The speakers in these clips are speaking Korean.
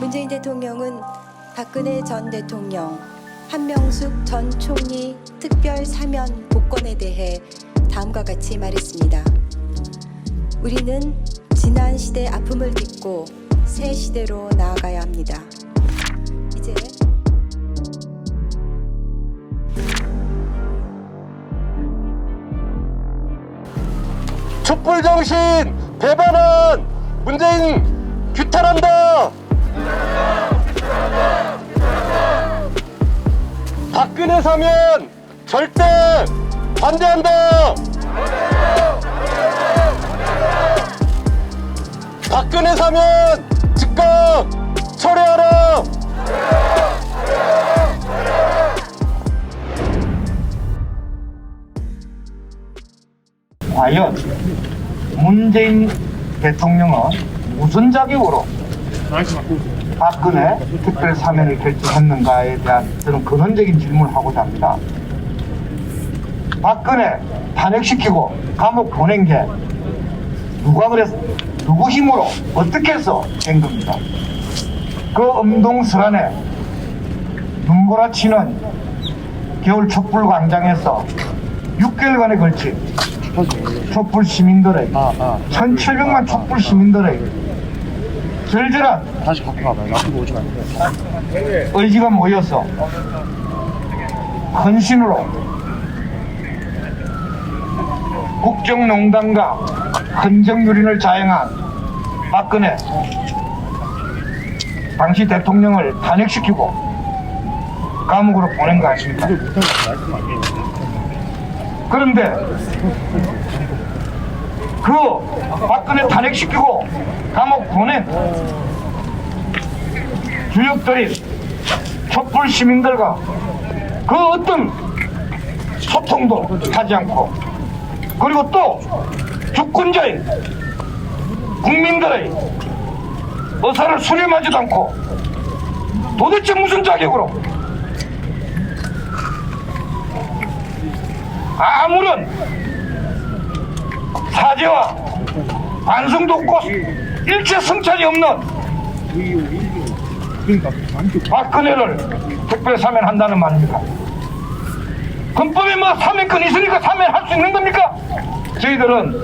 문재인 대통령은 박근혜 전 대통령, 한명숙 전 총리 특별 사면 복권에 대해 다음과 같이 말했습니다. 우리는 지난 시대 아픔을 딛고 새 시대로 나아가야 합니다. 이제 촛불정신 배반한 문재인 규탄한다. 박근혜 사면 절대 반대한다. 박근혜 사면 즉각 철회하라. 과연 문재인 대통령은 무슨 자격으로 박근혜 특별 사면을 결정했는가에 대한 저는 근원적인 질문을 하고자 합니다. 박근혜 탄핵시키고 감옥 보낸 게 누가 그랬어? 누구 힘으로 어떻게 해서 된 겁니다. 그 엄동설안에 눈보라치는 겨울 촛불 광장에서 6개월간에 걸친 촛불 시민들의 1700만 촛불 시민들의 절절한 다시 갖고 가봐요. 앞으로 오지 말고. 의지가 모여서 헌신으로 국정농단과 헌정유린을 자행한 박근혜 당시 대통령을 탄핵시키고 감옥으로 보낸 거 아십니까? 그런데 그 박근혜 탄핵시키고 감옥 보낸 주역들인 촛불 시민들과 그 어떤 소통도 하지 않고, 그리고 또 주권자인 국민들의 의사를 수렴하지도 않고 도대체 무슨 자격으로 아무런 사죄와 반성도 없고 일체 성찰이 없는 박근혜를 특별 사면한다는 말입니까? 헌법에 뭐 사면권 있으니까 사면할 수 있는 겁니까? 저희들은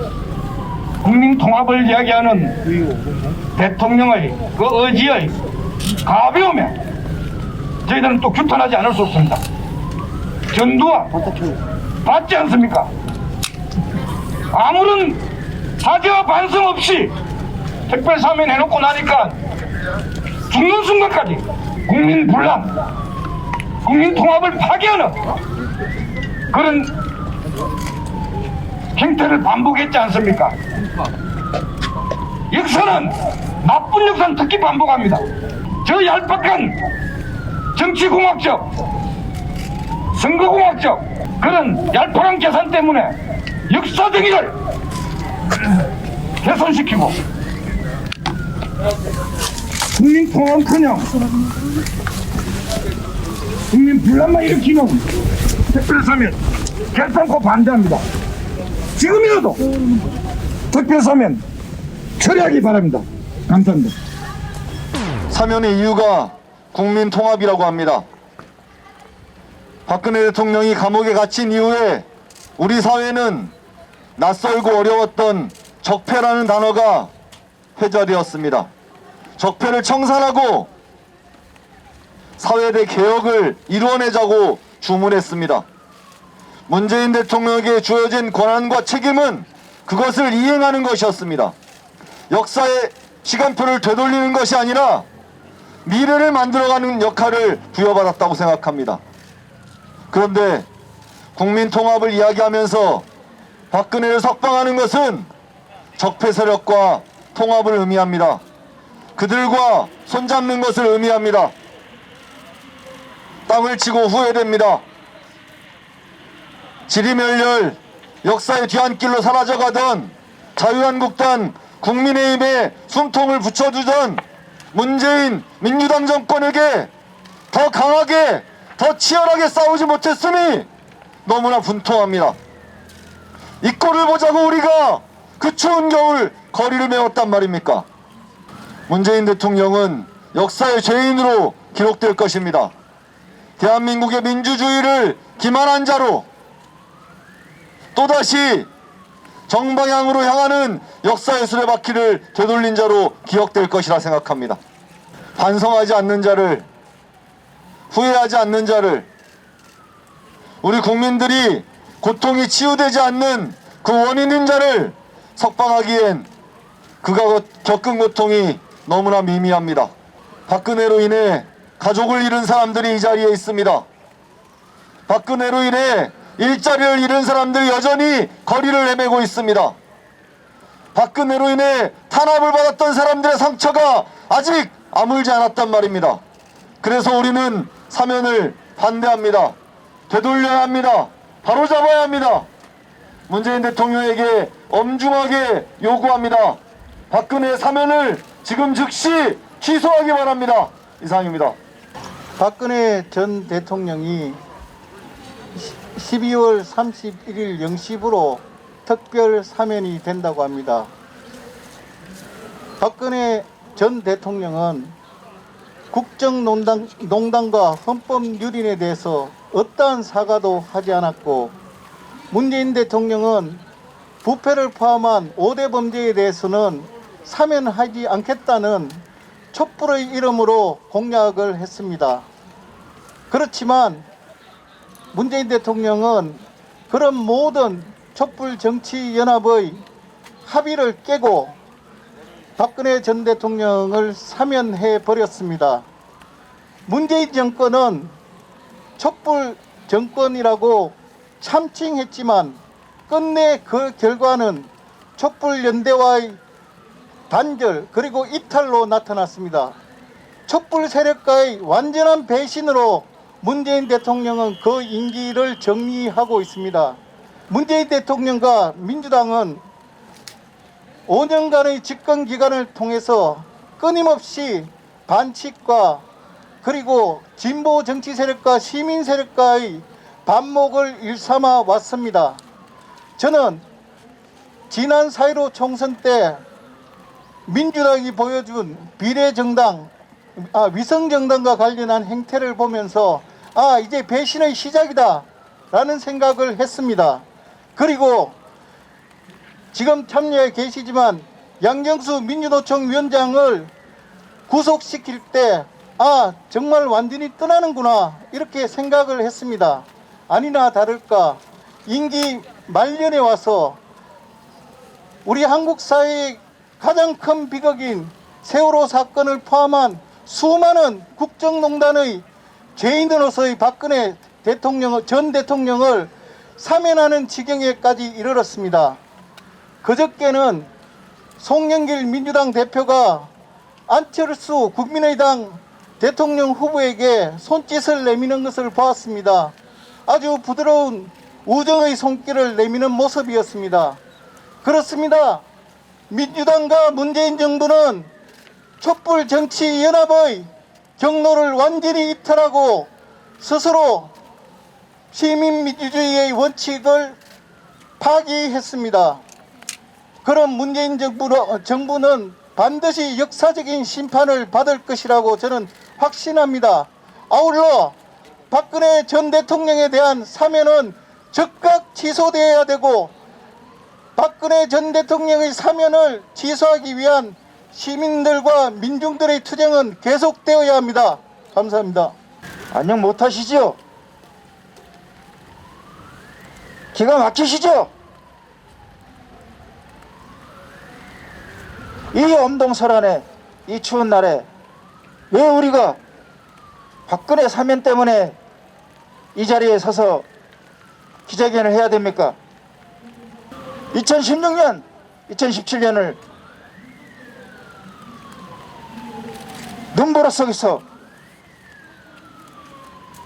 국민 통합을 이야기하는 대통령의 그 의지의 가벼움에 저희들은 또 규탄하지 않을 수 없습니다. 전두환 받지 않습니까? 아무런 사죄와 반성 없이 특별 사면 해놓고 나니까 죽는 순간까지 국민 분란, 국민 통합을 파괴하는 그런 행태를 반복했지 않습니까? 역사는, 나쁜 역사는 특히 반복합니다. 저 얄팍한 정치공학적, 선거공학적 그런 얄팍한 계산 때문에 역사 정의를 훼손시키고 국민 통합은커녕 국민 분란만 일으키는 특별사면 결단코 반대합니다. 지금이라도 특별사면 처리하기 바랍니다. 감사합니다. 사면의 이유가 국민 통합이라고 합니다. 박근혜 대통령이 감옥에 갇힌 이후에 우리 사회는 낯설고 어려웠던 적폐라는 단어가 회자되었습니다. 적폐를 청산하고 사회대 개혁을 이루어내자고 주문했습니다. 문재인 대통령에게 주어진 권한과 책임은 그것을 이행하는 것이었습니다. 역사의 시간표를 되돌리는 것이 아니라 미래를 만들어가는 역할을 부여받았다고 생각합니다. 그런데 국민 통합을 이야기하면서 박근혜를 석방하는 것은 적폐 세력과 통합을 의미합니다. 그들과 손잡는 것을 의미합니다. 땅을 치고 후회됩니다. 지리멸렬 역사의 뒤안길로 사라져가던 자유한국당 국민의힘에 숨통을 붙여주던 문재인 민주당 정권에게 더 강하게 더 치열하게 싸우지 못했으니 너무나 분통합니다. 이 꼴을 보자고 우리가 그 추운 겨울 거리를 메웠단 말입니까? 문재인 대통령은 역사의 죄인으로 기록될 것입니다. 대한민국의 민주주의를 기만한 자로 또다시 정방향으로 향하는 역사의 수레바퀴를 되돌린 자로 기억될 것이라 생각합니다. 반성하지 않는 자를, 후회하지 않는 자를, 우리 국민들이 고통이 치유되지 않는 그 원인인 자를 석방하기엔 그가 겪은 고통이 너무나 미미합니다. 박근혜로 인해 가족을 잃은 사람들이 이 자리에 있습니다. 박근혜로 인해 일자리를 잃은 사람들이 여전히 거리를 헤매고 있습니다. 박근혜로 인해 탄압을 받았던 사람들의 상처가 아직 아물지 않았단 말입니다. 그래서 우리는 사면을 반대합니다. 되돌려야 합니다. 바로잡아야 합니다. 문재인 대통령에게 엄중하게 요구합니다. 박근혜 사면을 지금 즉시 취소하기 바랍니다. 이상입니다. 박근혜 전 대통령이 12월 31일 0시부로 특별 사면이 된다고 합니다. 박근혜 전 대통령은 국정농단과 헌법유린에 대해서 어떠한 사과도 하지 않았고, 문재인 대통령은 부패를 포함한 5대 범죄에 대해서는 사면하지 않겠다는 촛불의 이름으로 공약을 했습니다. 그렇지만 문재인 대통령은 그런 모든 촛불정치연합의 합의를 깨고 박근혜 전 대통령을 사면해 버렸습니다. 문재인 정권은 촛불 정권이라고 참칭했지만 끝내 그 결과는 촛불연대와의 단절 그리고 이탈로 나타났습니다. 촛불 세력과의 완전한 배신으로 문재인 대통령은 그 임기를 정리하고 있습니다. 문재인 대통령과 민주당은 5년간의 집권 기간을 통해서 끊임없이 반칙과 그리고 진보 정치 세력과 시민 세력과의 반목을 일삼아 왔습니다. 저는 지난 4.15 총선 때 민주당이 보여준 위성정당과 관련한 행태를 보면서 이제 배신의 시작이다 라는 생각을 했습니다. 그리고 지금 참여해 계시지만 양경수 민주노총 위원장을 구속시킬 때 정말 완전히 떠나는구나 이렇게 생각을 했습니다. 아니나 다를까 임기 말년에 와서 우리 한국 사회의 가장 큰 비극인 세월호 사건을 포함한 수많은 국정농단의 죄인으로서의 박근혜 전 대통령을 사면하는 지경에까지 이르렀습니다. 그저께는 송영길 민주당 대표가 안철수 국민의당 대통령 후보에게 손짓을 내미는 것을 보았습니다. 아주 부드러운 우정의 손길을 내미는 모습이었습니다. 그렇습니다. 민주당과 문재인 정부는 촛불 정치 연합의 경로를 완전히 이탈하고 스스로 시민민주주의의 원칙을 파기했습니다. 그런 문재인 정부는 반드시 역사적인 심판을 받을 것이라고 저는 확신합니다. 아울러 박근혜 전 대통령에 대한 사면은 즉각 취소되어야 되고 박근혜 전 대통령의 사면을 취소하기 위한 시민들과 민중들의 투쟁은 계속되어야 합니다. 감사합니다. 안녕 못하시죠? 기가 막히시죠? 이 엄동설안에 이 추운 날에 왜 우리가 박근혜 사면 때문에 이 자리에 서서 기자회견을 해야 됩니까? 2016년, 2017년을 눈보라 속에서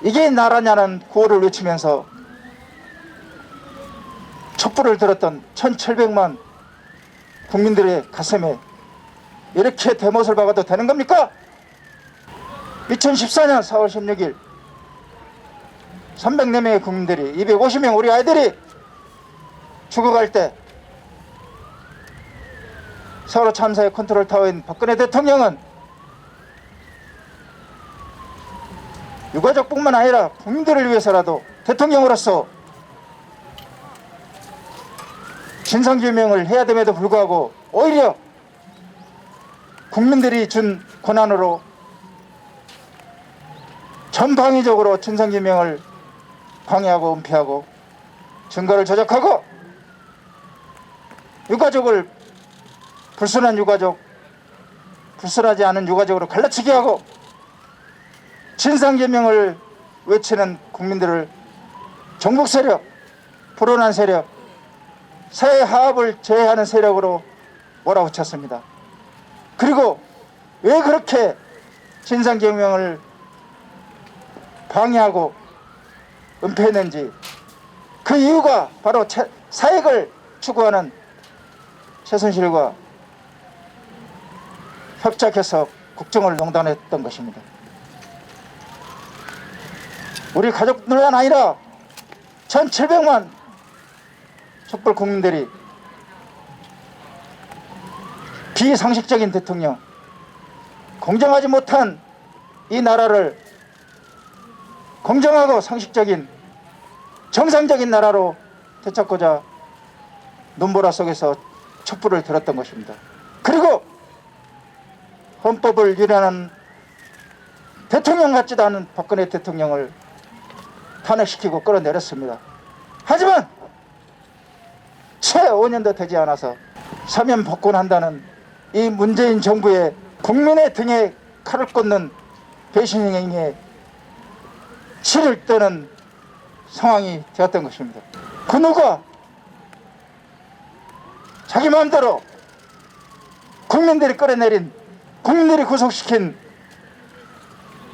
이게 나라냐는 구호를 외치면서 촛불을 들었던 1700만 국민들의 가슴에 이렇게 대못을 박아도 되는 겁니까? 2014년 4월 16일 304명의 국민들이 250명 우리 아이들이 죽어갈 때 세월호 참사의 컨트롤 타워인 박근혜 대통령은 유가족뿐만 아니라 국민들을 위해서라도 대통령으로서 진상규명을 해야 됨에도 불구하고 오히려 국민들이 준 권한으로 전방위적으로 진상규명을 방해하고 은폐하고 증거를 조작하고 유가족을 불순한 유가족, 불순하지 않은 유가족으로 갈라치게 하고 진상규명을 외치는 국민들을 정복 세력, 불온한 세력, 사회 화합을 제해하는 세력으로 몰아붙였습니다. 그리고 왜 그렇게 진상규명을 방해하고 은폐했는지 그 이유가 바로 사익을 추구하는 최순실과 협작해서 국정을 농단했던 것입니다. 우리 가족들만 아니라 1700만 촛불 국민들이 비상식적인 대통령, 공정하지 못한 이 나라를 공정하고 상식적인 정상적인 나라로 되찾고자 눈보라 속에서 촛불을 들었던 것입니다. 그리고 헌법을 위반하는 대통령 같지도 않은 박근혜 대통령을 탄핵시키고 끌어내렸습니다. 하지만 채 5년도 되지 않아서 사면 복권한다는 이 문재인 정부의 국민의 등에 칼을 꽂는 배신행위에 치를 떠는 상황이 되었던 것입니다. 그 누가 자기 마음대로 국민들이 끌어내린, 국민들이 구속시킨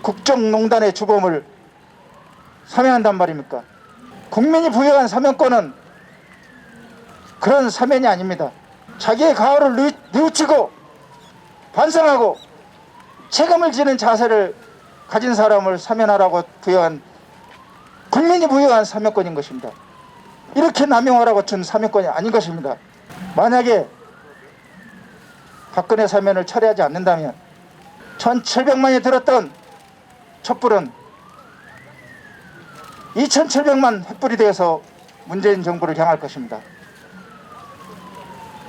국정농단의 주범을 사면한단 말입니까? 국민이 부여한 사면권은 그런 사면이 아닙니다. 자기의 가오를 뉘우치고 반성하고 책임을 지는 자세를 가진 사람을 사면하라고 부여한, 국민이 부여한 사면권인 것입니다. 이렇게 남용하라고 준 사면권이 아닌 것입니다. 만약에 박근혜 사면을 처리하지 않는다면 1700만이 들었던 촛불은 2700만 횃불이 되어서 문재인 정부를 향할 것입니다.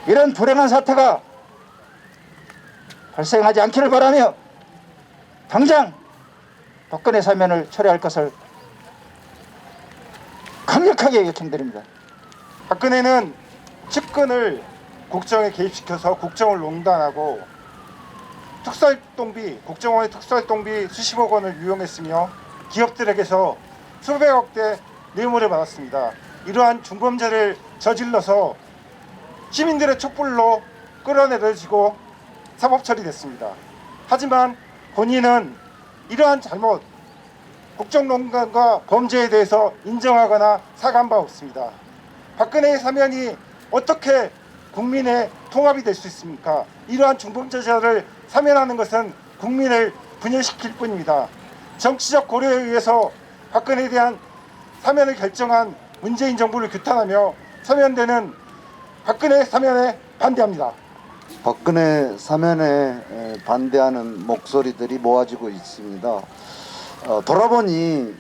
이런 불행한 사태가 발생하지 않기를 바라며 당장 박근혜 사면을 처리할 것을 강력하게 요청드립니다. 박근혜는 측근을 국정에 개입시켜서 국정을 농단하고 특수활동비, 국정원의 특수활동비 수십억 원을 유용했으며 기업들에게서 수백억대 뇌물을 받았습니다. 이러한 중범죄를 저질러서 시민들의 촛불로 끌어내려지고 사법 처리됐습니다. 하지만 본인은 이러한 잘못, 국정농단과 범죄에 대해서 인정하거나 사과한 바 없습니다. 박근혜의 사면이 어떻게 국민의 통합이 될 수 있습니까? 이러한 중범죄자를 사면하는 것은 국민을 분열시킬 뿐입니다. 정치적 고려에 의해서 박근혜에 대한 사면을 결정한 문재인 정부를 규탄하며 사면되는 박근혜 사면에 반대합니다. 박근혜 사면에 반대하는 목소리들이 모아지고 있습니다. 돌아보니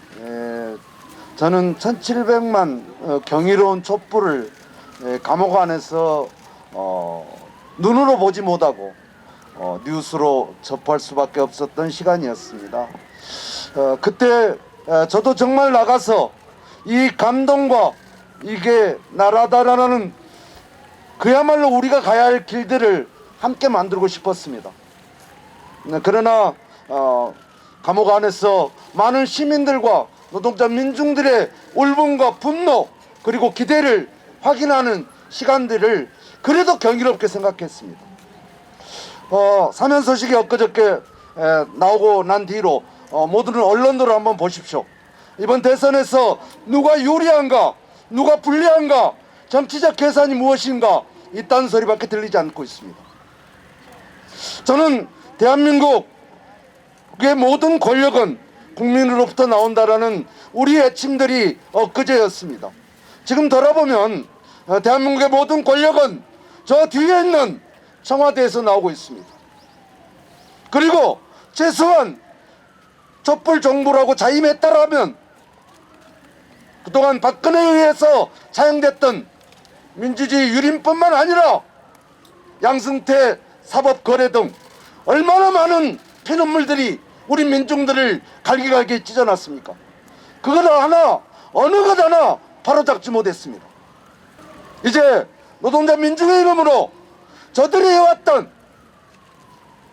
저는 1700만 경이로운 촛불을 감옥 안에서 눈으로 보지 못하고 뉴스로 접할 수밖에 없었던 시간이었습니다. 그때 저도 정말 나가서 이 감동과 이게 나라다라는 그야말로 우리가 가야 할 길들을 함께 만들고 싶었습니다. 그러나 감옥 안에서 많은 시민들과 노동자 민중들의 울분과 분노 그리고 기대를 확인하는 시간들을 그래도 경이롭게 생각했습니다. 사면 소식이 엊그저께 나오고 난 뒤로 모든 언론들을 한번 보십시오. 이번 대선에서 누가 유리한가 누가 불리한가 정치적 계산이 무엇인가 이딴 소리밖에 들리지 않고 있습니다. 저는 대한민국의 모든 권력은 국민으로부터 나온다라는 우리 애침들이 엊그제였습니다. 지금 돌아보면 대한민국의 모든 권력은 저 뒤에 있는 청와대에서 나오고 있습니다. 그리고 최소한 촛불 정부라고 자임했다라면 그동안 박근혜에 의해서 사용됐던 민주주의 유린뿐만 아니라 양승태 사법거래 등 얼마나 많은 피눈물들이 우리 민중들을 갈기갈기 찢어놨습니까? 그걸 하나 어느 것 하나 바로잡지 못했습니다. 이제 노동자 민중의 이름으로 저들이 해왔던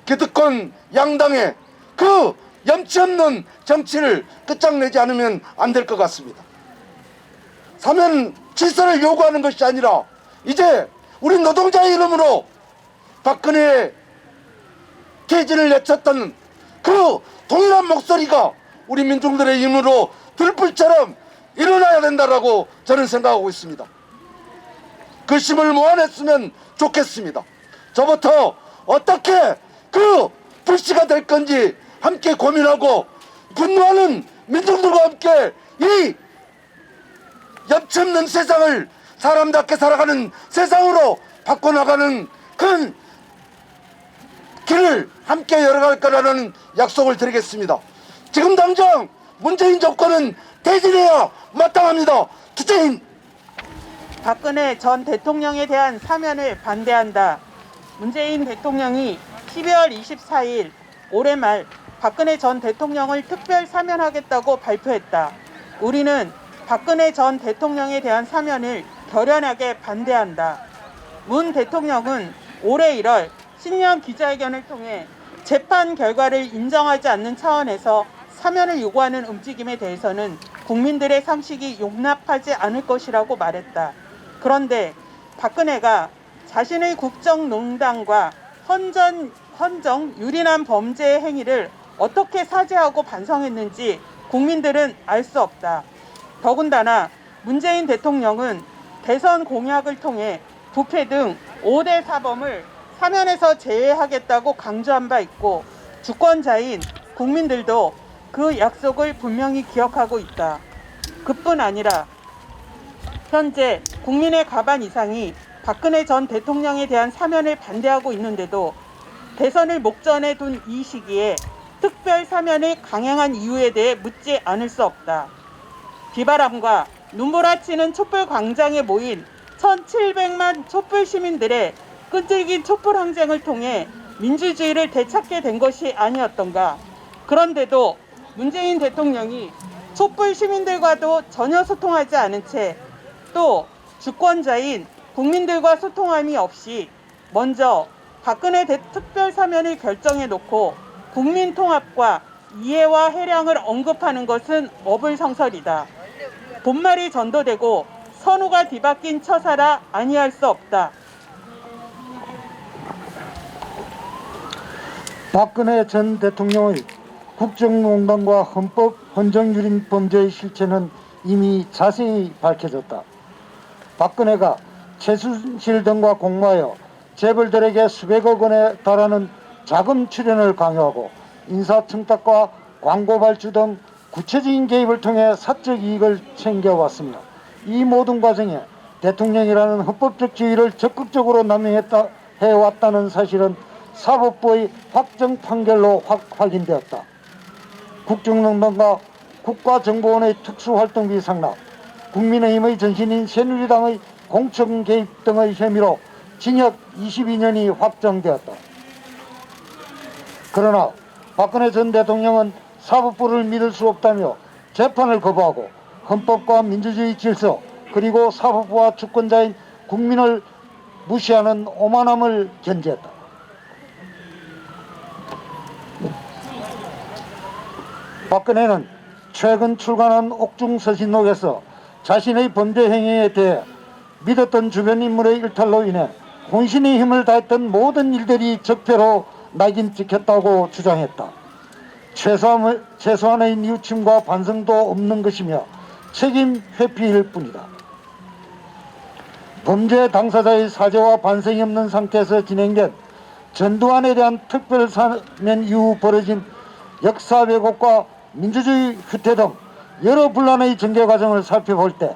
기득권 양당의 그 염치 없는 정치를 끝장내지 않으면 안 될 것 같습니다. 사면 질서를 요구하는 것이 아니라 이제 우리 노동자의 이름으로 박근혜의 퇴진을 내쳤던 그 동일한 목소리가 우리 민중들의 힘으로 들불처럼 일어나야 된다라고 저는 생각하고 있습니다. 그 힘을 모아냈으면 좋겠습니다. 저부터 어떻게 그 불씨가 될 건지 함께 고민하고 분노하는 민중들과 함께 이 염치 없는 세상을 사람답게 살아가는 세상으로 바꿔나가는 큰 길을 함께 열어갈 거라는 약속을 드리겠습니다. 지금 당장 문재인 정권은 퇴진해야 마땅합니다. 투쟁인 박근혜 전 대통령에 대한 사면을 반대한다. 문재인 대통령이 12월 24일 올해 말 박근혜 전 대통령을 특별 사면하겠다고 발표했다. 우리는 박근혜 전 대통령에 대한 사면을 결연하게 반대한다. 문 대통령은 올해 1월 신년 기자회견을 통해 재판 결과를 인정하지 않는 차원에서 사면을 요구하는 움직임에 대해서는 국민들의 상식이 용납하지 않을 것이라고 말했다. 그런데 박근혜가 자신의 국정농단과 헌정 유린한 범죄의 행위를 어떻게 사죄하고 반성했는지 국민들은 알 수 없다. 더군다나 문재인 대통령은 대선 공약을 통해 부패 등 5대 사범을 사면에서 제외하겠다고 강조한 바 있고 주권자인 국민들도 그 약속을 분명히 기억하고 있다. 그뿐 아니라 현재 국민의 과반 이상이 박근혜 전 대통령에 대한 사면을 반대하고 있는데도 대선을 목전에 둔 이 시기에 특별 사면을 강행한 이유에 대해 묻지 않을 수 없다. 비바람과 눈몰아치는 촛불 광장에 모인 1,700만 촛불 시민들의 끈질긴 촛불 항쟁을 통해 민주주의를 되찾게 된 것이 아니었던가. 그런데도 문재인 대통령이 촛불 시민들과도 전혀 소통하지 않은 채 또 주권자인 국민들과 소통함이 없이 먼저 박근혜 특별 사면을 결정해 놓고 국민 통합과 이해와 해량을 언급하는 것은 어불성설이다. 본말이 전도되고 선우가 뒤바뀐 처사라 아니할 수 없다. 박근혜 전 대통령의 국정농단과 헌법 헌정유린 범죄의 실체는 이미 자세히 밝혀졌다. 박근혜가 최순실 등과 공모하여 재벌들에게 수백억 원에 달하는 자금 출연을 강요하고 인사청탁과 광고 발주 등 구체적인 개입을 통해 사적 이익을 챙겨왔으며 이 모든 과정에 대통령이라는 헌법적 지위를 적극적으로 남용해왔다는 사실은 사법부의 확정 판결로 확인되었다. 국정농단과 국가정보원의 특수활동비 상납, 국민의힘의 전신인 새누리당의 공천 개입 등의 혐의로 징역 22년이 확정되었다. 그러나 박근혜 전 대통령은 사법부를 믿을 수 없다며 재판을 거부하고 헌법과 민주주의 질서 그리고 사법부와 주권자인 국민을 무시하는 오만함을 견지했다. 박근혜는 최근 출간한 옥중서신록에서 자신의 범죄 행위에 대해 믿었던 주변 인물의 일탈로 인해 혼신의 힘을 다했던 모든 일들이 적폐로 낙인 찍혔다고 주장했다. 최소한의 뉘우침과 반성도 없는 것이며 책임 회피일 뿐이다. 범죄 당사자의 사죄와 반성이 없는 상태에서 진행된 전두환에 대한 특별 사면 이후 벌어진 역사 왜곡과 민주주의 후퇴 등 여러 분란의 전개 과정을 살펴볼 때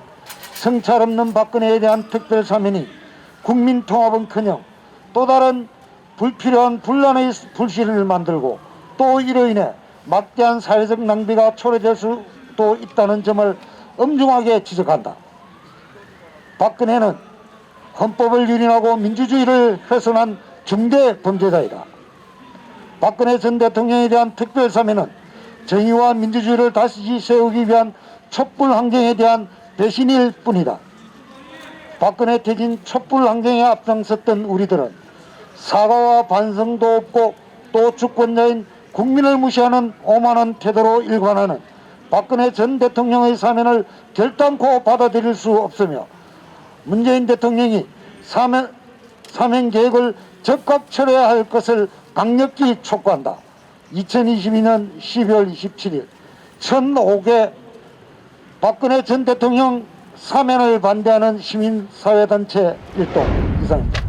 성찰 없는 박근혜에 대한 특별 사면이 국민 통합은커녕 또 다른 불필요한 분란의 불씨를 만들고 또 이로 인해 막대한 사회적 낭비가 초래될 수도 있다는 점을 엄중하게 지적한다. 박근혜는 헌법을 유린하고 민주주의를 훼손한 중대 범죄자이다. 박근혜 전 대통령에 대한 특별사면은 정의와 민주주의를 다시 세우기 위한 촛불 환경에 대한 배신일 뿐이다. 박근혜 퇴진 촛불 환경에 앞장섰던 우리들은 사과와 반성도 없고 또 주권자인 국민을 무시하는 오만한 태도로 일관하는 박근혜 전 대통령의 사면을 결단코 받아들일 수 없으며 문재인 대통령이 사면 계획을 즉각 철회해야 할 것을 강력히 촉구한다. 2022년 12월 27일 1005개 박근혜 전 대통령 사면을 반대하는 시민사회단체 일동 이상입니다.